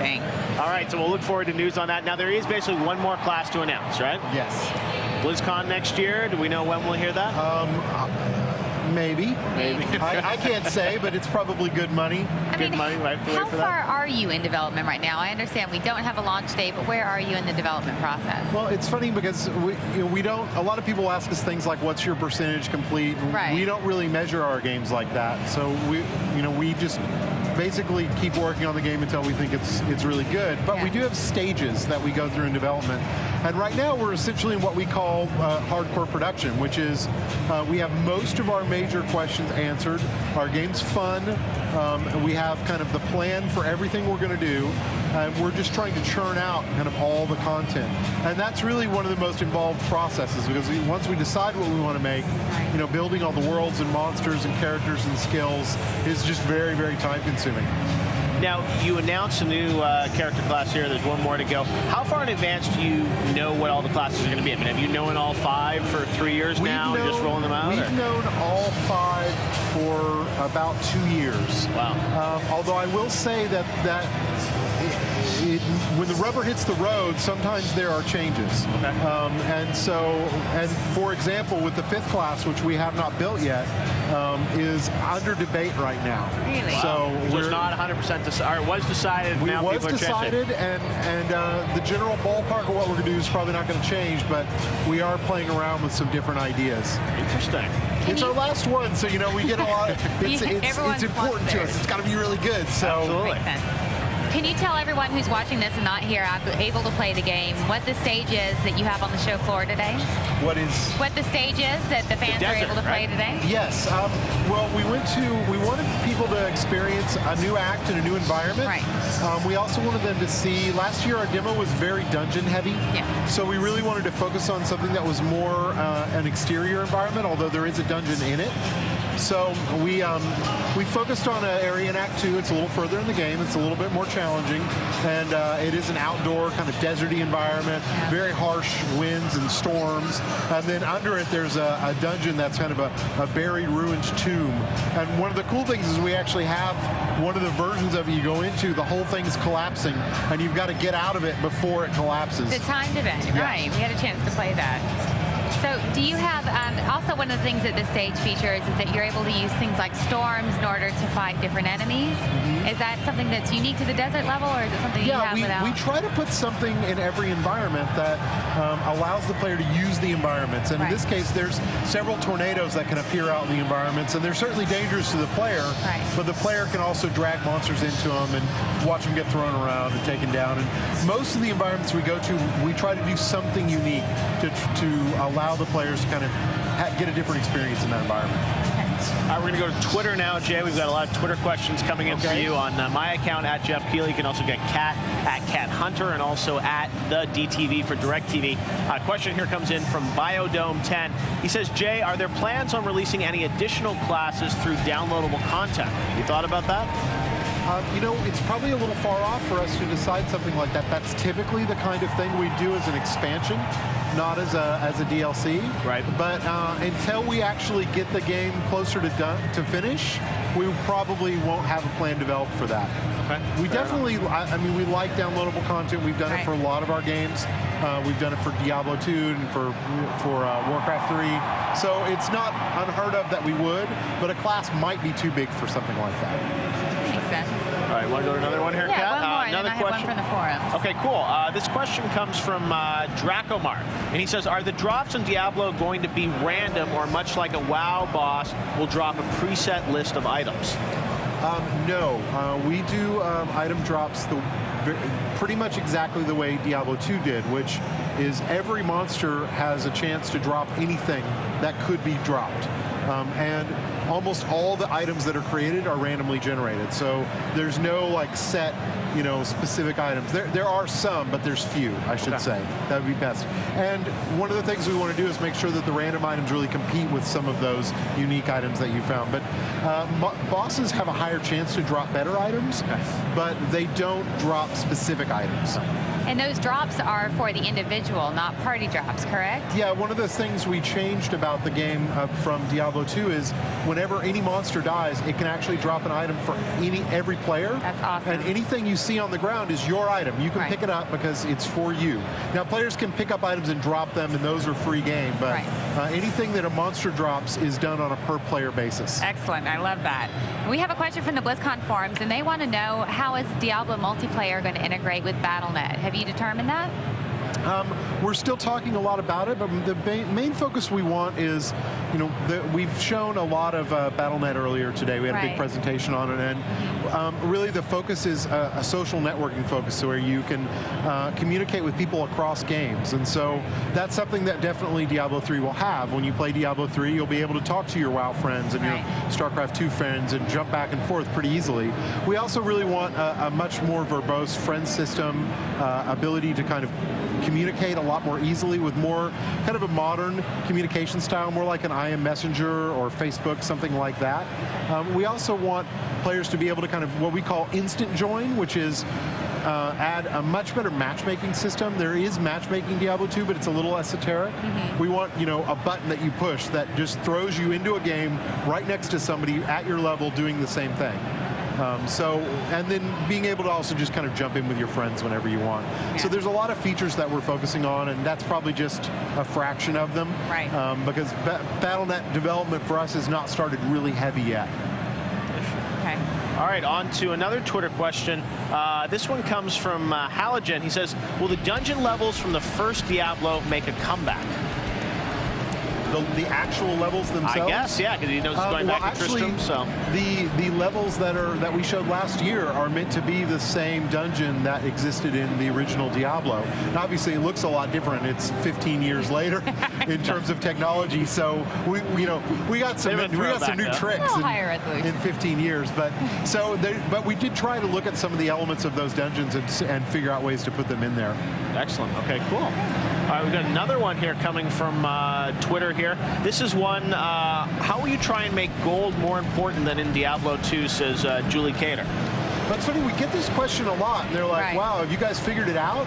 Interesting. All right, so we'll look forward to news on that. Now, there is basically one more class to announce, right? Yes. BlizzCon next year. Do we know when we'll hear that? Maybe. Maybe. I can't say, but it's probably good money. Good money, right? How far are you in development right now? I understand we don't have a launch date, but where are you in the development process? Well, it's funny because we don't. A lot of people ask us things like, "What's your percentage complete?" Right. We don't really measure our games like that. So we just basically keep working on the game until we think it's really good. But we do have stages that we go through in development. And right now we're essentially in what we call hardcore production, which is we have most of our major questions answered. Our game's fun. We have kind of the plan for everything we're going to do. We're just trying to churn out kind of all the content. And that's really one of the most involved processes, because once we decide what we want to make, building all the worlds and monsters and characters and skills is just very, very time consuming. Now, you announced a new character class here. There's one more to go. How far in advance do you know what all the classes are going to be? I mean, have you known all 5 for 3 years now? Just rolling them out? We've known all 5 for about 2 years. Wow. Although I will say that when the rubber hits the road, sometimes there are changes. Okay. And for example, with the 5th class, which we have not built yet, is under debate right now. Really? So it's not 100% decided. It was decided. Now It was people are decided, and the general ballpark of what we're going to do is probably not going to change, but we are playing around with some different ideas. Interesting. It's our last one, so we get a lot. It's important to us. It's got to be really good. So. Absolutely. Can you tell everyone who's watching this and not here, able to play the game, what the stage is that you have on the show floor today? What the stage is that the fans are able to play today? Yes. Well, we wanted people to experience a new act in a new environment. Right. We also wanted them to see, last year our demo was very dungeon heavy. Yeah. So we really wanted to focus on something that was more an exterior environment, although there is a dungeon in it. So we focused on an area in Act 2. It's a little further in the game. It's a little bit more challenging, and it is an outdoor kind of deserty environment, very harsh winds and storms. And then under it, there's a dungeon that's kind of a buried, ruined tomb. And one of the cool things is we actually have one of the versions of it you go into, the whole thing's collapsing, and you've got to get out of it before it collapses. The timed event, right? We had a chance to play that. So do you have, also one of the things that this stage features is that you're able to use things like storms in order to fight different enemies. Is that something that's unique to the desert level, or is it something you have without? We try to put something in every environment that allows the player to use the environments. And in this case, there's several tornadoes that can appear out in the environments, and they're certainly dangerous to the player, but the player can also drag monsters into them and watch them get thrown around and taken down. And most of the environments we go to, we try to do something unique to allow the players to kind of get a different experience in that environment. All right, we're going to go to Twitter now, Jay. We've got a lot of Twitter questions coming in for you on my account, at Jeff Keighley. You can also get Cat at Cat Hunter, and also at the DTV for DirecTV. Question here comes in from Biodome10. He says, Jay, are there plans on releasing any additional classes through downloadable content? You thought about that? It's probably a little far off for us to decide something like that. That's typically the kind of thing we do as an expansion, not as a DLC. Right. But until we actually get the game closer to finish, we probably won't have a plan developed for that. Okay. We definitely, we like downloadable content. We've done it for a lot of our games. We've done it for Diablo 2 and for Warcraft 3. So it's not unheard of that we would, but a class might be too big for something like that. All right, want to go to another one here, Kat? Yeah, one more, another and then I have one from the forums. Okay, cool. This question comes from Dracomar, and he says, are the drops in Diablo going to be random, or much like a WoW boss will drop a preset list of items? No, we do item drops pretty much exactly the way Diablo 2 did, which is every monster has a chance to drop anything that could be dropped. And almost all the items that are created are randomly generated. So there's no set, specific items. There are some, but there's few, I should say. That would be best. And one of the things we want to do is make sure that the random items really compete with some of those unique items that you found. But bosses have a higher chance to drop better items, but they don't drop specific items. And those drops are for the individual, not party drops, correct? Yeah, one of the things we changed about the game from Diablo 2 is whenever any monster dies, it can actually drop an item for every player. That's awesome. And anything you see on the ground is your item. You can pick it up because it's for you. Now, players can pick up items and drop them, and those are free game, but anything that a monster drops is done on a per-player basis. Excellent. I love that. We have a question from the BlizzCon forums, and they want to know, how is Diablo multiplayer going to integrate with Battle.net? Have you determined that? We're still talking a lot about it, but the main focus we want is, we've shown a lot of Battle.net earlier today. We had a big presentation on it, and really the focus is a social networking focus, where you can communicate with people across games. And so that's something that definitely Diablo 3 will have. When you play Diablo 3, you'll be able to talk to your WoW friends and your StarCraft 2 friends and jump back and forth pretty easily. We also really want a much more verbose friend system, ability to kind of communicate a lot more easily with more kind of a modern communication style, more like an IM Messenger or Facebook, something like that. We also want players to be able to kind of what we call instant join, which is add a much better matchmaking system. There is matchmaking Diablo 2, but it's a little esoteric. We want, a button that you push that just throws you into a game right next to somebody at your level doing the same thing. And then being able to also just kind of jump in with your friends whenever you want. So there's a lot of features that we're focusing on, and that's probably just a fraction of them. Because Battle.net development for us has not started really heavy yet. Okay. All right, on to another Twitter question. This one comes from Halogen. He says, will the dungeon levels from the first Diablo make a comeback? The actual levels themselves? I guess, yeah, because he knows it's going back to Tristram. So the levels that we showed last year are meant to be the same dungeon that existed in the original Diablo. And obviously, it looks a lot different. It's 15 years later in terms of technology. So we got some new tricks in 15 years. But we did try to look at some of the elements of those dungeons and figure out ways to put them in there. Excellent. Okay, cool. All right, we've got another one here coming from Twitter here. This is one, how will you try and make gold more important than in Diablo 2, says Julie Cater. That's funny, we get this question a lot. And they're like, wow, have you guys figured it out?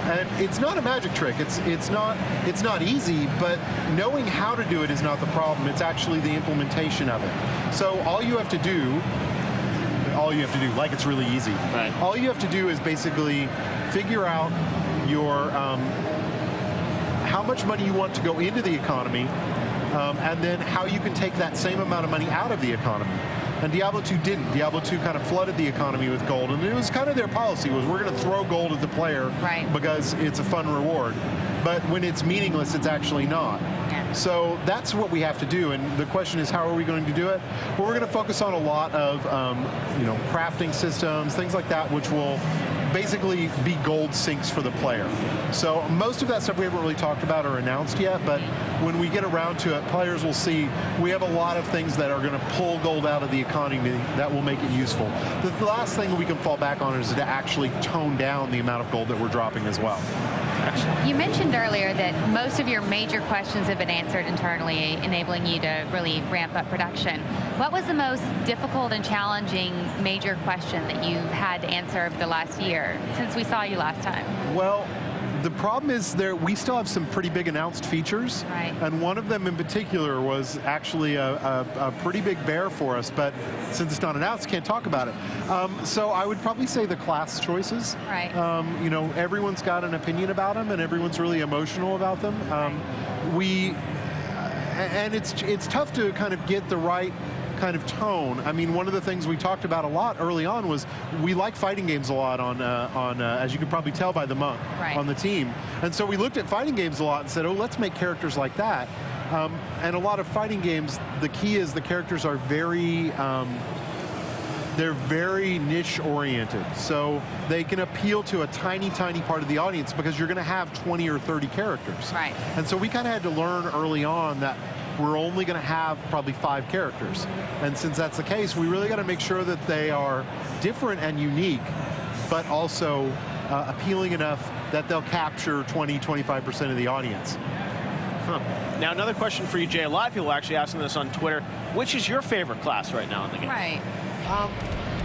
And it's not a magic trick. It's not easy, but knowing how to do it is not the problem. It's actually the implementation of it. So all you have to do, like it's really easy. All you have to do is basically figure out your how much money you want to go into the economy, and then how you can take that same amount of money out of the economy. And Diablo 2 didn't. Diablo 2 kind of flooded the economy with gold, and it was kind of their policy, was we're going to throw gold at the player because it's a fun reward. But when it's meaningless, it's actually not. So that's what we have to do, and the question is, how are we going to do it? Well, we're going to focus on a lot of crafting systems, things like that, which will basically be gold sinks for the player. So most of that stuff we haven't really talked about or announced yet, but when we get around to it, players will see we have a lot of things that are going to pull gold out of the economy that will make it useful. The last thing we can fall back on is to actually tone down the amount of gold that we're dropping as well. You mentioned earlier that most of your major questions have been answered internally, enabling you to really ramp up production. What was the most difficult and challenging major question that you've had to answer over the last year since we saw you last time? Well, the problem is we still have some pretty big announced features, and one of them in particular was actually a pretty big bear for us, but since it's not announced, can't talk about it. So I would probably say the class choices. Everyone's got an opinion about them, and everyone's really emotional about them. And it's tough to kind of get the right kind of tone. I mean, one of the things we talked about a lot early on was we like fighting games a lot on as you could probably tell by the monk on the team. And so we looked at fighting games a lot and said, oh, let's make characters like that. And a lot of fighting games, the key is the characters are they're very niche oriented. So they can appeal to a tiny, tiny part of the audience because you're going to have 20 or 30 characters. And so we kind of had to learn early on that we're only going to have probably 5 characters. And since that's the case, we really got to make sure that they are different and unique, but also appealing enough that they'll capture 20–25% of the audience. Now, another question for you, Jay. A lot of people are actually asking this on Twitter. Which is your favorite class right now in the game?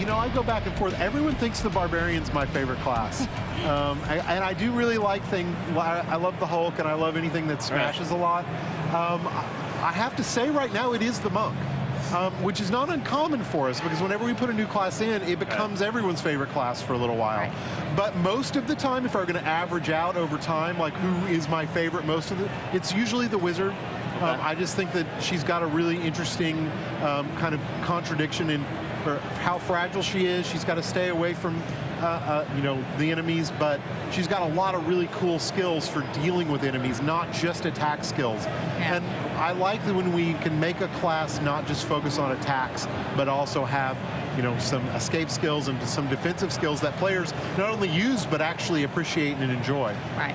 you know, I go back and forth. Everyone thinks the Barbarian's my favorite class. And I do really like things. I love the Hulk, and I love anything that smashes a lot. I have to say right now it is the Monk. Which is not uncommon for us, because whenever we put a new class in, it becomes everyone's favorite class for a little while. Right. But most of the time, if I'm going to average out over time, like who is my favorite most of it's usually the Wizard. I just think that she's got a really interesting kind of contradiction in how fragile she is. She's got to stay away from you know, the enemies, but she's got a lot of really cool skills for dealing with enemies, not just attack skills. Yeah. And I like that when we can make a class not just focus on attacks, but also have, you know, some escape skills and some defensive skills that players not only use, but actually appreciate and enjoy. Right.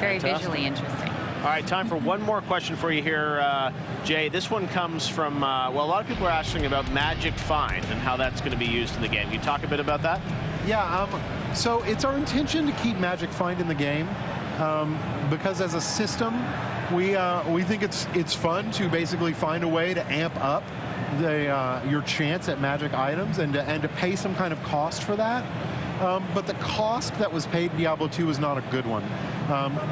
Very Fantastic. visually interesting. All right, time for one more question for you here, Jay. This one comes from, well, a lot of people are asking about Magic Find and how that's going to be used in the game. Can you talk a bit about that? Yeah, so it's our intention to keep Magic Find in the game because as a system, we think it's fun to basically find a way to amp up your chance at magic items and to pay some kind of cost for that. But the cost that was paid in Diablo 2 was not a good one.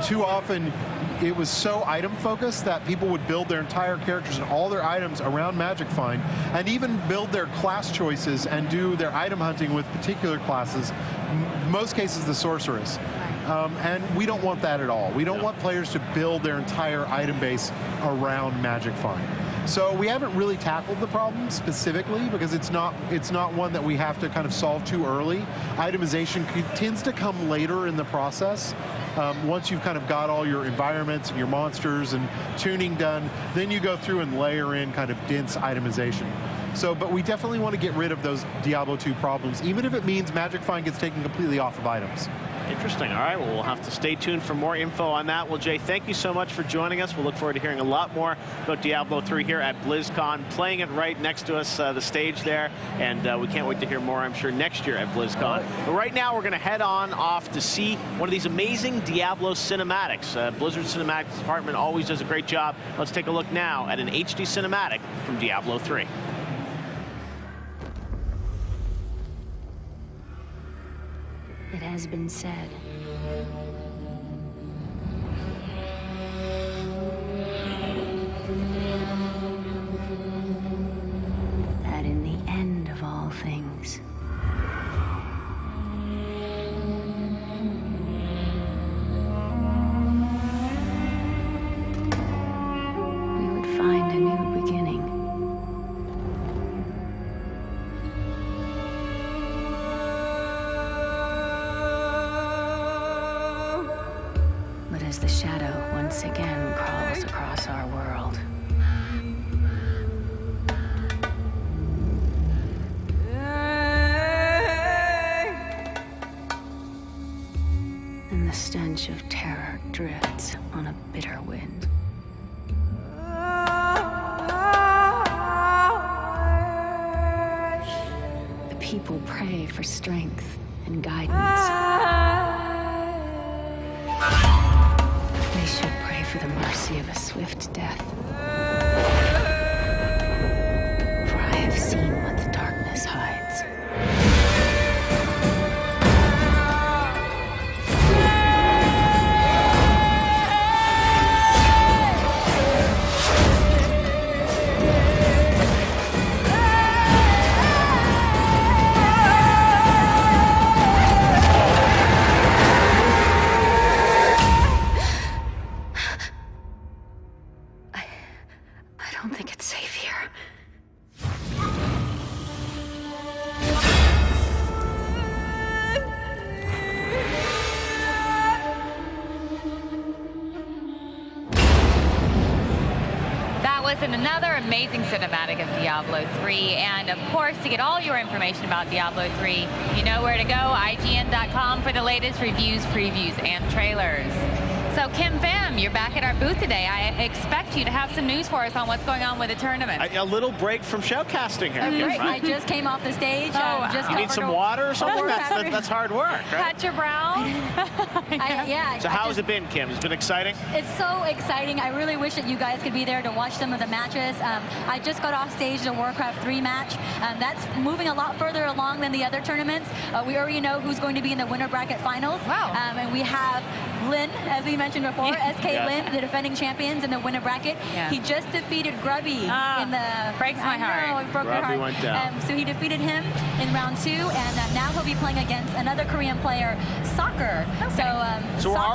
Too often, it was so item focused that people would build their entire characters and all their items around Magic Find, and even build their class choices and do their item hunting with particular classes, in most cases the Sorceress. And we don't want that at all. We don't want players to build their entire item base around Magic Find. So we haven't really tackled the problem specifically because it's not one that we have to kind of solve too early. Itemization tends to come later in the process. Once you've kind of got all your environments and your monsters and tuning done, then you go through and layer in kind of dense itemization. So, but we definitely want to get rid of those Diablo 2 problems, even if it means Magic Find gets taken completely off of items. Interesting. All right, well, we'll have to stay tuned for more info on that. Well, Jay, thank you so much for joining us. We'll look forward to hearing a lot more about Diablo 3 here at BlizzCon, playing it right next to us, the stage there, and we can't wait to hear more, I'm sure, next year at BlizzCon. But right now, we're going to head on off to see one of these amazing Diablo cinematics. Blizzard Cinematics Department always does a great job. Let's take a look now at an HD cinematic from Diablo 3. It has been said. That in the end of all things, we would find a new beginning. But as the shadow once again crawls across our world, and the stench of terror drifts on a bitter wind, the people pray for strength and guidance. They should pray for the mercy of a swift death. For I have seen what the darkness hides. I don't think it's safe here. That was another amazing cinematic of Diablo 3. And of course, to get all your information about Diablo 3, you know where to go, IGN.com for the latest reviews, previews, and trailers. So Kim Pham, you're back at our booth today. I expect you to have some news for us on what's going on with the tournament. A little break from shoutcasting here. Great. I just came off the stage. Just you need some water or something? That's hard work, right? Cut your brow? Yeah. So how has it been, Kim? It's been exciting? It's so exciting. I really wish that you guys could be there to watch some of the matches. I just got off stage the Warcraft 3 match. That's moving a lot further along than the other tournaments. We already know who's going to be in the winner bracket finals. Wow. And we have Lynn, as we mentioned before, SK Lynn, the defending champions in the winner bracket. Yeah. He just defeated Grubby in the... Breaks my heart. I know, it broke your Grubby heart. went down. So he defeated him in round 2, and now he'll be playing against another Korean player, Soccer. Okay. So So we're Soccer